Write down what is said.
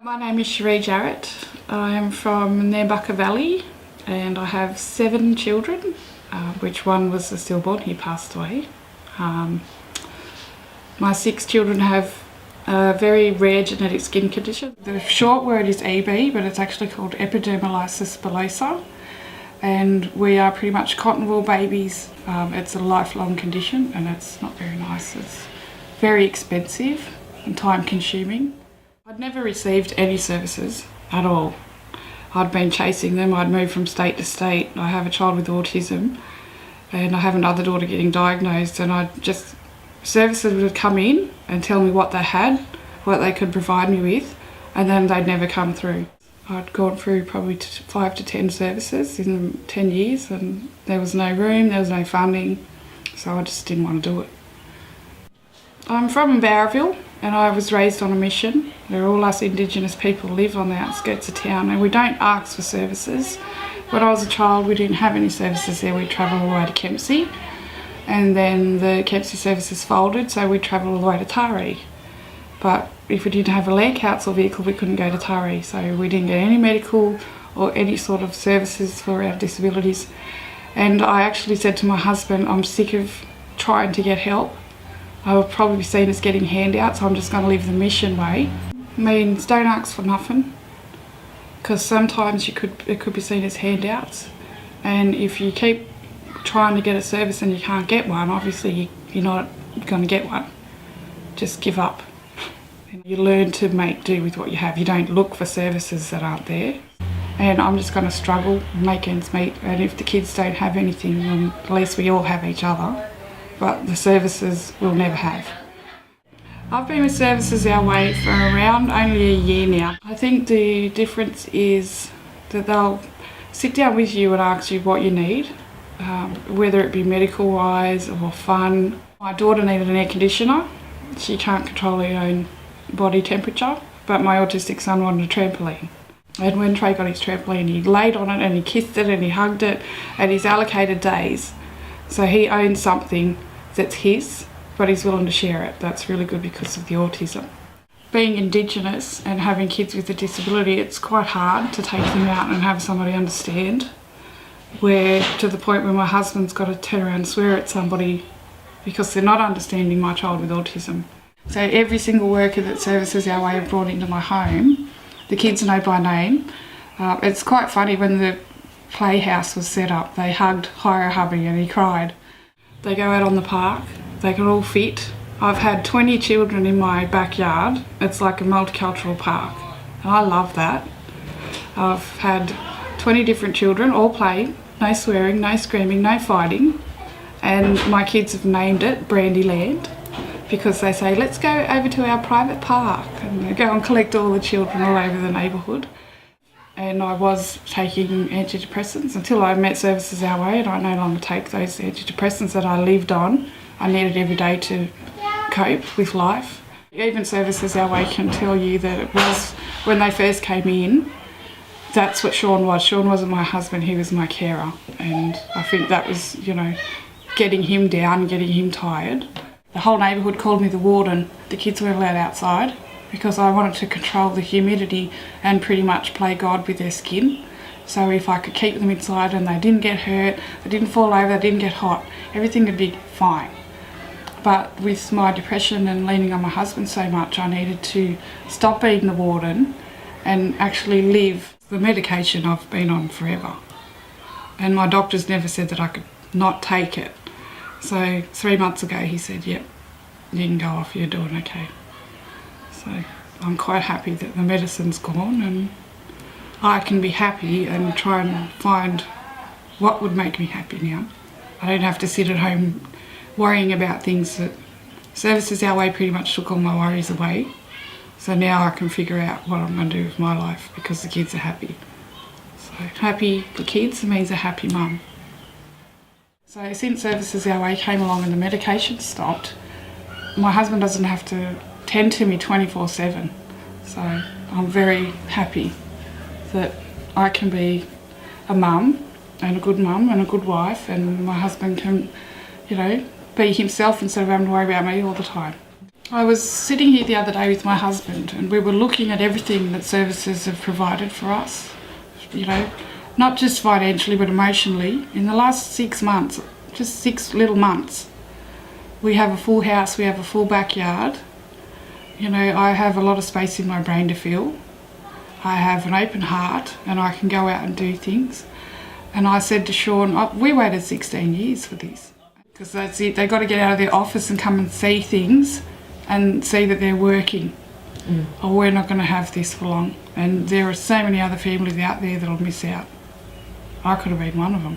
My name is Sherie Jarrett. I am from Nambucca Valley and I have 7 children, which one was a stillborn, he passed away. My 6 children have a very rare genetic skin condition. The short word is EB, but it's actually called epidermolysis bullosa, and we are pretty much cotton wool babies. It's a lifelong condition and it's not very nice. It's very expensive and time consuming. I'd never received any services at all. I'd been chasing them, I'd moved from state to state. I have a child with autism and I have another daughter getting diagnosed, and services would come in and tell me what they had, what they could provide me with, and then they'd never come through. I'd gone through probably 5 to 10 services in 10 years and there was no room, there was no funding, so I just didn't want to do it. I'm from Bowraville and I was raised on a mission where all us Indigenous people live on the outskirts of town, and we don't ask for services. When I was a child we didn't have any services there. We'd travel all the way to Kempsey, and then the Kempsey services folded, so we'd travel all the way to Taree. But if we didn't have a land council vehicle we couldn't go to Taree, so we didn't get any medical or any sort of services for our disabilities. And I actually said to my husband, I'm sick of trying to get help. I will probably be seen as getting handouts, so I'm just going to live the mission way. Means don't ask for nothing, because sometimes it could be seen as handouts, and if you keep trying to get a service and you can't get one, obviously you're not going to get one. Just give up. You learn to make do with what you have. You don't look for services that aren't there. And I'm just going to struggle and make ends meet, and if the kids don't have anything, then at least we all have each other. But the services we'll never have. I've been with Services Our Way for around only a year now. I think the difference is that they'll sit down with you and ask you what you need, whether it be medical wise or fun. My daughter needed an air conditioner. She can't control her own body temperature, but my autistic son wanted a trampoline. And when Trey got his trampoline, he laid on it and he kissed it and he hugged it, and he's allocated days. So he owns something that's his, but he's willing to share it. That's really good because of the autism. Being Indigenous and having kids with a disability, it's quite hard to take them out and have somebody understand, where to the point where my husband's got to turn around and swear at somebody because they're not understanding my child with autism. So every single worker that Services Our Way have brought into my home, the kids know by name. It's quite funny, when the playhouse was set up, they hugged Hira hubby and he cried. They go out on the park, they can all fit. I've had 20 children in my backyard. It's like a multicultural park, and I love that. I've had 20 different children, all play, no swearing, no screaming, no fighting, and my kids have named it Brandyland because they say, let's go over to our private park, and they go and collect all the children all over the neighbourhood. And I was taking antidepressants until I met Services Our Way, and I no longer take those antidepressants that I lived on. I needed every day to cope with life. Even Services Our Way can tell you that it was, when they first came in, that's what Sean was. Sean wasn't my husband, he was my carer. And I think that was, getting him down, getting him tired. The whole neighbourhood called me the warden. The kids weren't allowed outside because I wanted to control the humidity and pretty much play God with their skin. So if I could keep them inside and they didn't get hurt, they didn't fall over, they didn't get hot, everything would be fine. But with my depression and leaning on my husband so much, I needed to stop being the warden and actually live the medication I've been on forever. And my doctors never said that I could not take it. So 3 months ago he said, yep, you can go off, you're doing okay. So I'm quite happy that the medicine's gone and I can be happy and try and find what would make me happy now. I don't have to sit at home worrying about things. That Services Our Way pretty much took all my worries away. So now I can figure out what I'm going to do with my life because the kids are happy. So happy for kids means a happy mum. So since Services Our Way came along and the medication stopped, my husband doesn't have to tend to me 24/7. So I'm very happy that I can be a mum and a good wife, and my husband can, be himself instead of having to worry about me all the time. I was sitting here the other day with my husband and we were looking at everything that services have provided for us, you know, not just financially but emotionally. In the last 6 months, just 6 little months, we have a full house, we have a full backyard. You know, I have a lot of space in my brain to feel. I have an open heart and I can go out and do things. And I said to Sean, we waited 16 years for this. Because that's it, they've got to get out of their office and come and see things and see that they're working. Or we're not going to have this for long. And there are so many other families out there that'll miss out. I could have been one of them.